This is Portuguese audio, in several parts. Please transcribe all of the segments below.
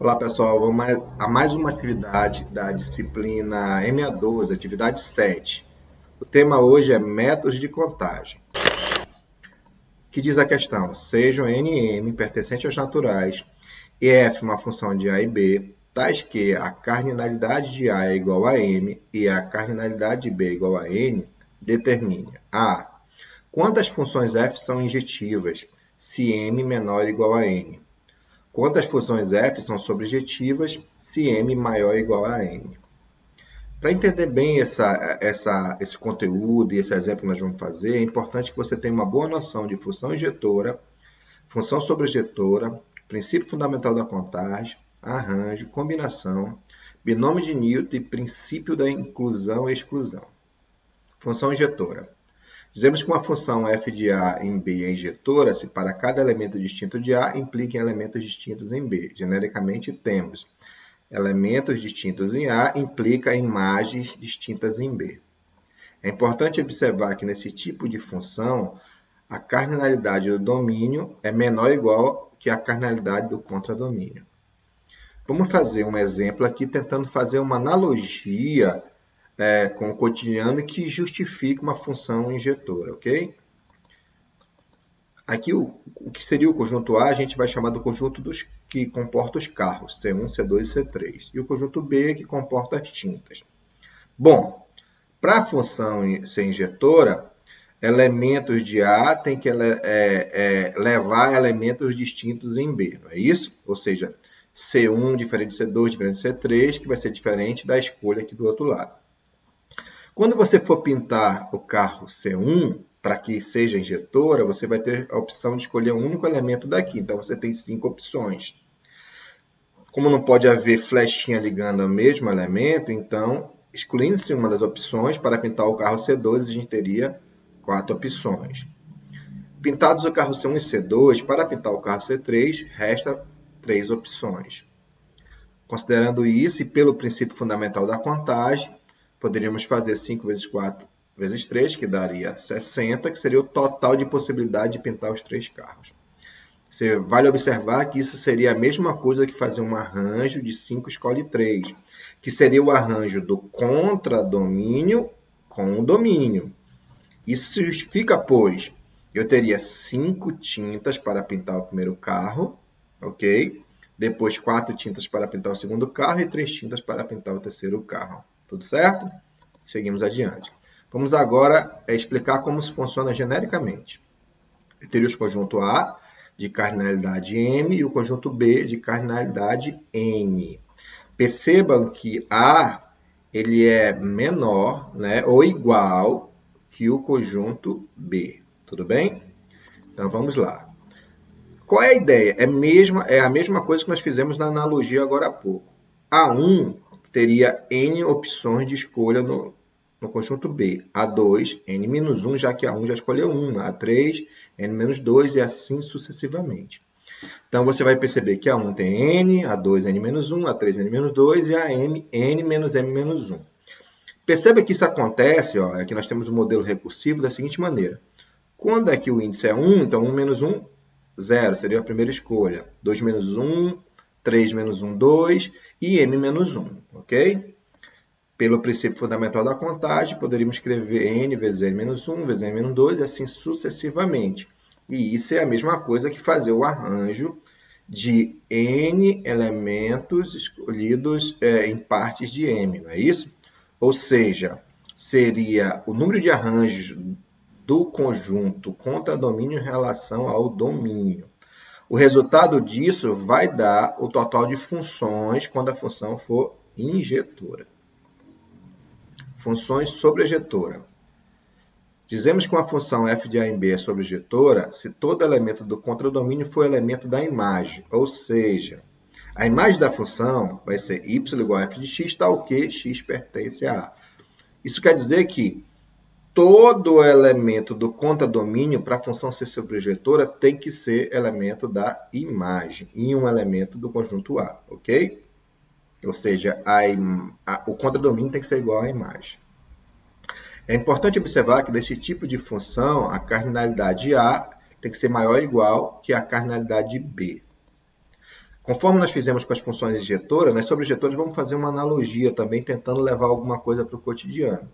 Olá pessoal, vamos a mais uma atividade da disciplina MA12, atividade 7. O tema hoje é métodos de contagem. Que diz a questão: sejam n e m pertencentes aos naturais e f uma função de a e b, tais que a cardinalidade de a é igual a m e a cardinalidade de b é igual a n, determine a. Quantas funções f são injetivas se m menor ou igual a n? Quantas funções f são sobrejetivas se m maior ou igual a n? Para entender bem esse conteúdo e esse exemplo que nós vamos fazer, é importante que você tenha uma boa noção de função injetora, função sobrejetora, princípio fundamental da contagem, arranjo, combinação, binômio de Newton e princípio da inclusão e exclusão. Função injetora. Dizemos que uma função f de a em b é injetora se para cada elemento distinto de a implica em elementos distintos em b. Genericamente, temos elementos distintos em a implica em imagens distintas em b. É importante observar que nesse tipo de função, a cardinalidade do domínio é menor ou igual que a cardinalidade do contradomínio. Vamos fazer um exemplo aqui tentando fazer uma analogia com o cotidiano que justifica uma função injetora, ok? Aqui, o que seria o conjunto A, a gente vai chamar do conjunto que comporta os carros, C1, C2 e C3. E o conjunto B, que comporta as tintas. Bom, para a função ser injetora, elementos de A tem que levar elementos distintos em B, não é isso? Ou seja, C1 diferente de C2, diferente de C3, que vai ser diferente da escolha aqui do outro lado. Quando você for pintar o carro C1, para que seja injetora, você vai ter a opção de escolher um único elemento daqui. Então, você tem 5 opções. Como não pode haver flechinha ligando ao mesmo elemento, então, excluindo-se uma das opções, para pintar o carro C2, a gente teria 4 opções. Pintados o carro C1 e C2, para pintar o carro C3, resta 3 opções. Considerando isso, e pelo princípio fundamental da contagem, poderíamos fazer 5 vezes 4 vezes 3, que daria 60, que seria o total de possibilidade de pintar os 3 carros. Você vale observar que isso seria a mesma coisa que fazer um arranjo de 5 escolhe 3, que seria o arranjo do contradomínio com o domínio. Isso se justifica, pois eu teria 5 tintas para pintar o primeiro carro, ok? Depois 4 tintas para pintar o segundo carro e 3 tintas para pintar o terceiro carro. Tudo certo? Seguimos adiante. Vamos agora explicar como isso funciona genericamente. Eu teria o conjunto A de cardinalidade M e o conjunto B de cardinalidade N. Percebam que A ele é menor, né, ou igual que o conjunto B. Tudo bem? Então vamos lá. Qual é a ideia? É a mesma coisa que nós fizemos na analogia agora há pouco. A1 teria N opções de escolha no conjunto B. A2, N-1, já que A1 já escolheu 1. A3, N-2 e assim sucessivamente. Então, você vai perceber que A1 tem N, A2 N-1, A3 N-2 e a M, N menos M-1. Perceba que isso acontece, aqui nós temos um modelo recursivo da seguinte maneira. Quando aqui o índice é 1, então 1 menos 1, 0, seria a primeira escolha. 2 menos 1, 3 menos 1, 2 e M menos 1, ok? Pelo princípio fundamental da contagem, poderíamos escrever n vezes n menos 1, vezes n menos 2 e assim sucessivamente. E isso é a mesma coisa que fazer o arranjo de n elementos escolhidos em partes de m, não é isso? Ou seja, seria o número de arranjos do conjunto contradomínio em relação ao domínio. O resultado disso vai dar o total de funções quando a função for injetora. Funções sobrejetora. Dizemos que uma função f de a em b é sobrejetora se todo elemento do contradomínio for elemento da imagem, ou seja, a imagem da função vai ser y igual a f de x, tal que x pertence a A. Isso quer dizer que todo elemento do contradomínio, para a função ser sobrejetora, tem que ser elemento da imagem e um elemento do conjunto A, ok? Ou seja, o contradomínio tem que ser igual à imagem. É importante observar que desse tipo de função, a cardinalidade A tem que ser maior ou igual que a cardinalidade B. Conforme nós fizemos com as funções injetoras, nas sobrejetoras vamos fazer uma analogia também, tentando levar alguma coisa para o cotidiano.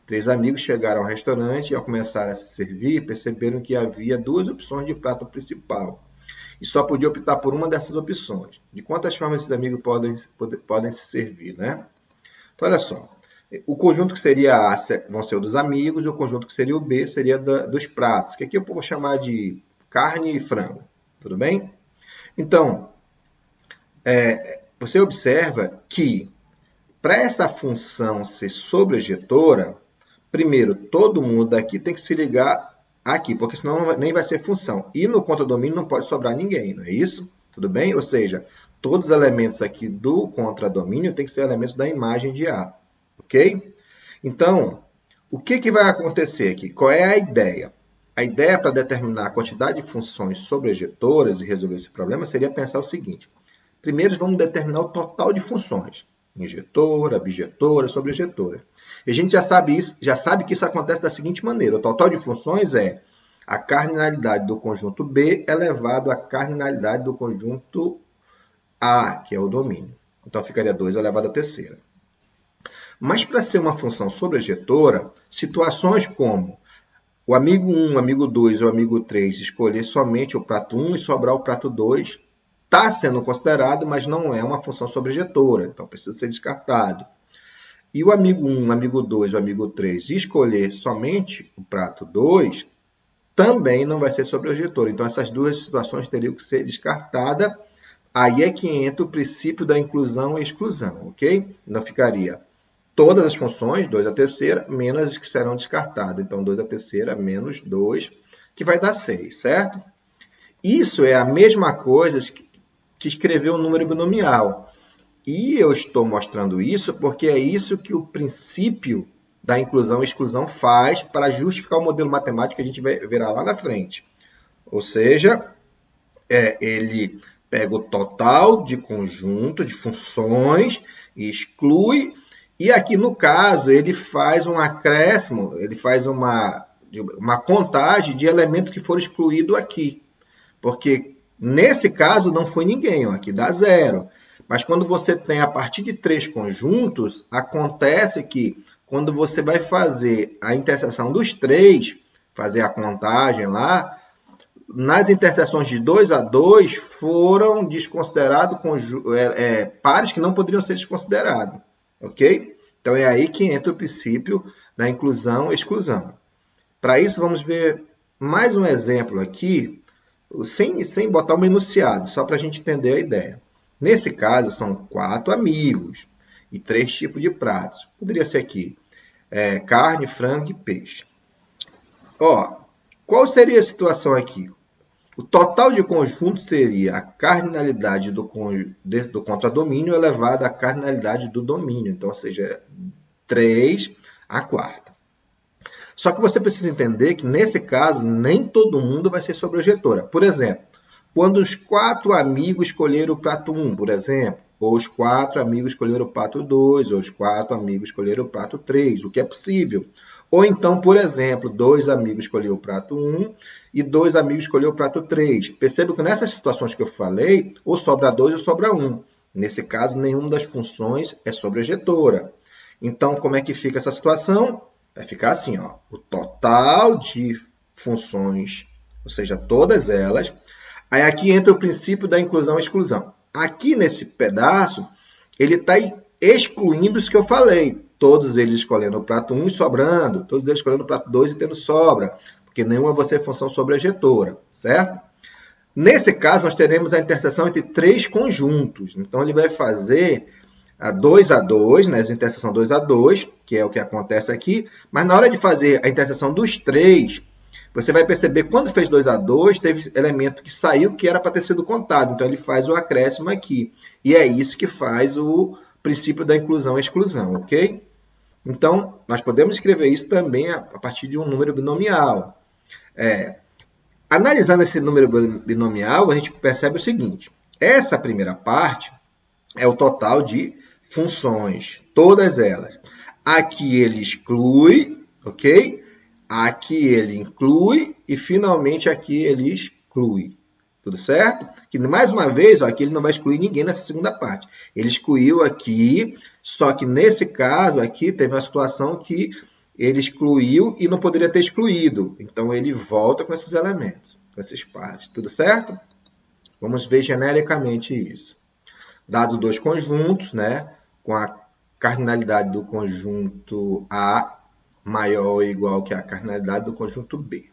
3 amigos chegaram ao restaurante e, ao começar a se servir, perceberam que havia 2 opções de prato principal e só podia optar por uma dessas opções. De quantas formas esses amigos podem se servir, né? Então, olha só. O conjunto que seria A vão ser o dos amigos e o conjunto que seria o B seria dos pratos, que aqui eu vou chamar de carne e frango. Tudo bem? Então, você observa que para essa função ser sobrejetora, primeiro, todo mundo daqui tem que se ligar aqui, porque senão nem vai ser função. E no contradomínio não pode sobrar ninguém, não é isso? Tudo bem? Ou seja, todos os elementos aqui do contradomínio têm que ser elementos da imagem de A. Ok? Então, o que vai acontecer aqui? Qual é a ideia? A ideia para determinar a quantidade de funções sobrejetoras e resolver esse problema seria pensar o seguinte. Primeiro, vamos determinar o total de funções. Injetora, bijetora, sobrejetora. E a gente já sabe que isso acontece da seguinte maneira. O total de funções é a cardinalidade do conjunto B elevado à cardinalidade do conjunto A, que é o domínio. Então, ficaria 2 elevado à terceira. Mas para ser uma função sobrejetora, situações como o amigo 1, o amigo 2 e o amigo 3 escolher somente o prato 1 e sobrar o prato 2, está sendo considerado, mas não é uma função sobrejetora, então precisa ser descartado. E o amigo 1, o amigo 2 e o amigo 3 escolher somente o prato 2, também não vai ser sobrejetor. Então, essas duas situações teriam que ser descartadas. Aí é que entra o princípio da inclusão e exclusão, ok? Então, ficaria todas as funções, 2 à terceira, menos as que serão descartadas. Então, 2 à terceira menos 2, que vai dar 6, certo? Isso é a mesma coisa que escrever um número binomial. E eu estou mostrando isso porque é isso que o princípio da inclusão e exclusão faz para justificar o modelo matemático que a gente verá lá na frente. Ou seja, ele pega o total de conjunto de funções e exclui. E aqui, no caso, ele faz um acréscimo, ele faz uma contagem de elementos que foram excluídos aqui. Porque, nesse caso, não foi ninguém, ó, aqui dá 0. Mas quando você tem a partir de 3 conjuntos, acontece que quando você vai fazer a interseção dos 3, fazer a contagem lá, nas interseções de 2 a 2 foram desconsiderados pares que não poderiam ser desconsiderados. Ok? Então, é aí que entra o princípio da inclusão e exclusão. Para isso, vamos ver mais um exemplo aqui, sem botar um enunciado, só para a gente entender a ideia. Nesse caso, são 4 amigos e 3 tipos de pratos. Poderia ser aqui carne, frango e peixe. Ó, qual seria a situação aqui? O total de conjunto seria a cardinalidade do contradomínio elevado à cardinalidade do domínio. Então, ou seja, 3 à quarta. Só que você precisa entender que, nesse caso, nem todo mundo vai ser sobrejetora. Por exemplo, quando os 4 amigos escolheram o prato 1, por exemplo, ou os 4 amigos escolheram o prato 2, ou os 4 amigos escolheram o prato 3, o que é possível. Ou então, por exemplo, 2 amigos escolheram o prato 1 e 2 amigos escolheram o prato 3. Perceba que nessas situações que eu falei, ou sobra 2 ou sobra 1. Nesse caso, nenhuma das funções é sobrejetora. Então, como é que fica essa situação? Vai ficar assim, ó, o total de funções, ou seja, todas elas. Aí aqui entra o princípio da inclusão e exclusão. Aqui nesse pedaço, ele está excluindo os que eu falei. Todos eles escolhendo o prato 1 e sobrando. Todos eles escolhendo o prato 2 e tendo sobra. Porque nenhuma vai ser função sobrejetora, certo? Nesse caso, nós teremos a interseção entre 3 conjuntos. Então, ele vai fazer a 2 a 2, né? A interseção 2 a 2, que é o que acontece aqui. Mas na hora de fazer a interseção dos 3, você vai perceber que quando fez 2 a 2, teve elemento que saiu que era para ter sido contado. Então, ele faz o acréscimo aqui. E é isso que faz o princípio da inclusão e exclusão, ok? Então, nós podemos escrever isso também a partir de um número binomial. Analisando esse número binomial, a gente percebe o seguinte. Essa primeira parte é o total de funções, todas elas. Aqui ele exclui, ok? Aqui ele inclui e, finalmente, aqui ele exclui. Tudo certo? Que mais uma vez, ó, aqui ele não vai excluir ninguém nessa segunda parte. Ele excluiu aqui, só que nesse caso aqui teve uma situação que ele excluiu e não poderia ter excluído. Então ele volta com esses elementos, com esses pares. Tudo certo? Vamos ver genericamente isso. Dado dois conjuntos, né, com a cardinalidade do conjunto A maior ou igual que a cardinalidade do conjunto B.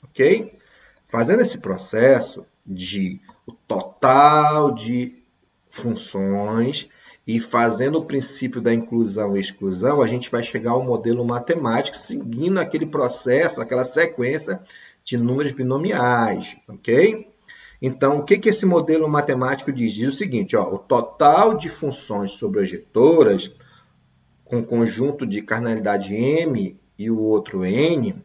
Ok? Fazendo esse processo de o total de funções e fazendo o princípio da inclusão e exclusão, a gente vai chegar ao modelo matemático seguindo aquele processo, aquela sequência de números binomiais, ok? Então, o que esse modelo matemático diz? Diz o seguinte, ó, o total de funções sobrejetoras com conjunto de cardinalidade M e o outro N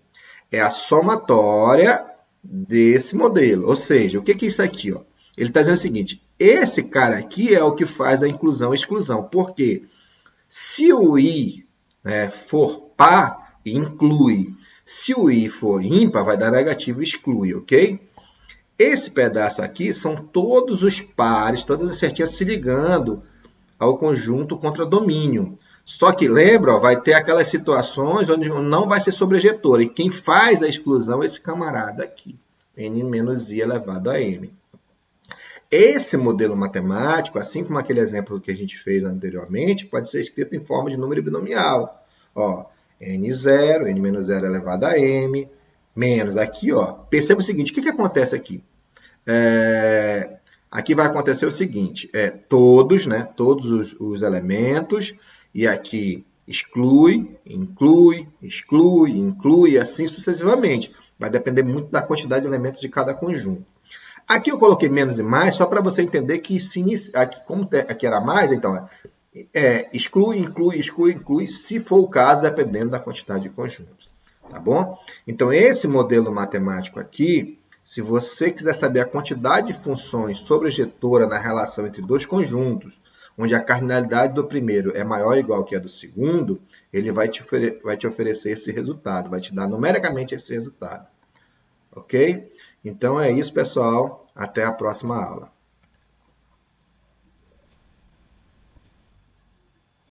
é a somatória desse modelo. Ou seja, o que é isso aqui? Ó? Ele está dizendo o seguinte, esse cara aqui é o que faz a inclusão e exclusão. Por quê? Se o I, né, for par, inclui. Se o I for ímpar, vai dar negativo, exclui, ok? Esse pedaço aqui são todos os pares, todas as certinhas se ligando ao conjunto contra domínio. Só que lembra, ó, vai ter aquelas situações onde não vai ser sobrejetor. E quem faz a exclusão é esse camarada aqui. N menos I elevado a M. Esse modelo matemático, assim como aquele exemplo que a gente fez anteriormente, pode ser escrito em forma de número binomial. Ó, N0, N menos 0 elevado a M, menos aqui, ó. Perceba o seguinte, o que acontece aqui? Aqui vai acontecer o seguinte, todos, né, todos os elementos, e aqui exclui, inclui, exclui, inclui, e assim sucessivamente. Vai depender muito da quantidade de elementos de cada conjunto. Aqui eu coloquei menos e mais, só para você entender que aqui, como aqui era mais, então exclui, inclui, exclui, inclui, se for o caso, dependendo da quantidade de conjuntos. Tá bom? Então, esse modelo matemático aqui, se você quiser saber a quantidade de funções sobrejetora na relação entre dois conjuntos, onde a cardinalidade do primeiro é maior ou igual que a do segundo, ele vai te oferecer esse resultado, vai te dar numericamente esse resultado. Ok? Então é isso, pessoal. Até a próxima aula.